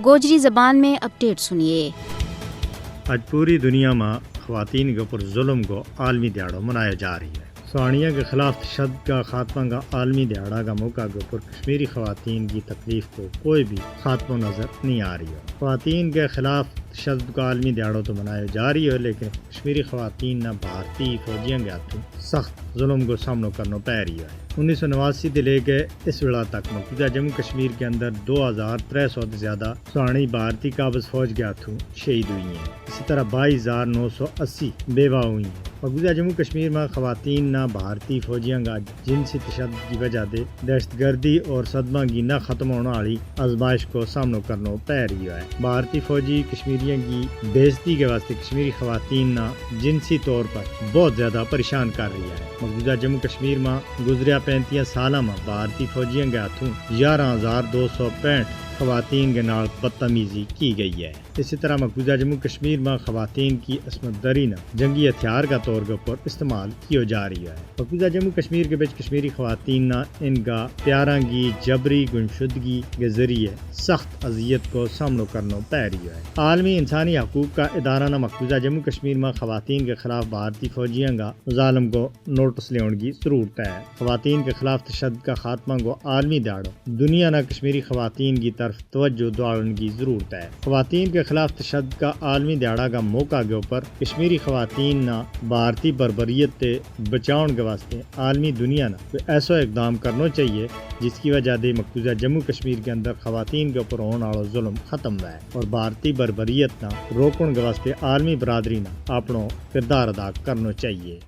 गोजरी ज़बान में अपडेट सुनिए। आज पूरी दुनिया में ख़वातीन के ऊपर जुल्म को आलमी दिहाड़ा मनाया जा रही है। सानिया के खिलाफ तशद्दुद का खात्मा का आलमी दिहाड़ा का मौका के ऊपर कश्मीरी ख़वातीन की तकलीफ को कोई भी खात्मा नज़र नहीं आ रही है। ख़वातीन के खिलाफ तशद्दुद का आलमी दिहाड़ा तो मनाया जा रही है, लेकिन कश्मीरी ख़वातीन न भारतीय फौजियों के हाथों सख्त जुल्म को सामना करना पै रही है। 1989 से लेके इस वेला तक मौजूदा जम्मू कश्मीर के अंदर 2300 से ज़्यादा सुहानी भारतीय काबज़ फौज के हाथों शहीद हुई हैं। इसी तरह 22,980 बेवा हुई हैं। मौजूदा जम्मू कश्मीर में ख़वातीन न भारतीय फौजियों का जिनसी तशद्दुद की वजह से दहशतगर्दी और सदमा की न खत्म होने वाली आजमाइश को सामना करना पै रही है। भारतीय फौजी कश्मीरियों की बेइज्जती के वास्ते कश्मीरी ख़वातीन न जिनसी तौर पर बहुत ज़्यादा परेशान कर रही है। मौजूदा जम्मू कश्मीर में गुजरिया 35 साल में भारतीय फौजियों के हाथों 11,265 ख़वातीन के नाल बदतमीजी की गई है। इसी तरह मौजूदा जम्मू कश्मीर में ख़वातीन की असमत दरी न जंगी हथियार का तौर के ऊपर इस्तेमाल की जा रही है। मौजूदा जम्मू कश्मीर के बीच कश्मीरी ख़वातीन न इनका प्यारा की जबरी गुमशुदगी के जरिए सख्त अजियत को सामना करना पै रही है। आलमी इंसानी हकूक़ का इदारा न मौजूदा जम्मू कश्मीर में ख़वातीन के खिलाफ भारतीय फौजियों का ज़ालम को नोटिस लेने की ज़रूरत है। ख़वातीन के खिलाफ तशद्दुद का खात्मा को आलमी दिहाड़ा दुनिया न कश्मीरी ख़वातीन की तरफ तवज्जो दौड़ने की ज़रूरत है। ख़वातीन के खिलाफ तशद्दुद का आलमी दिहाड़ा का मौका के ऊपर कश्मीरी ख़वातीन न भारतीय बर्बरियत से बचाने के वास्ते आलमी दुनिया न ऐसा इकदाम करना चाहिए जिसकी वजह से मौजूदा जम्मू कश्मीर के अंदर ख़वातीन के ऊपर होने वाला जुल्म खत्म है और भारतीय बर्बरियत न रोकने के वास्ते आलमी बरादरी न अपना किरदार अदा करना चाहिए।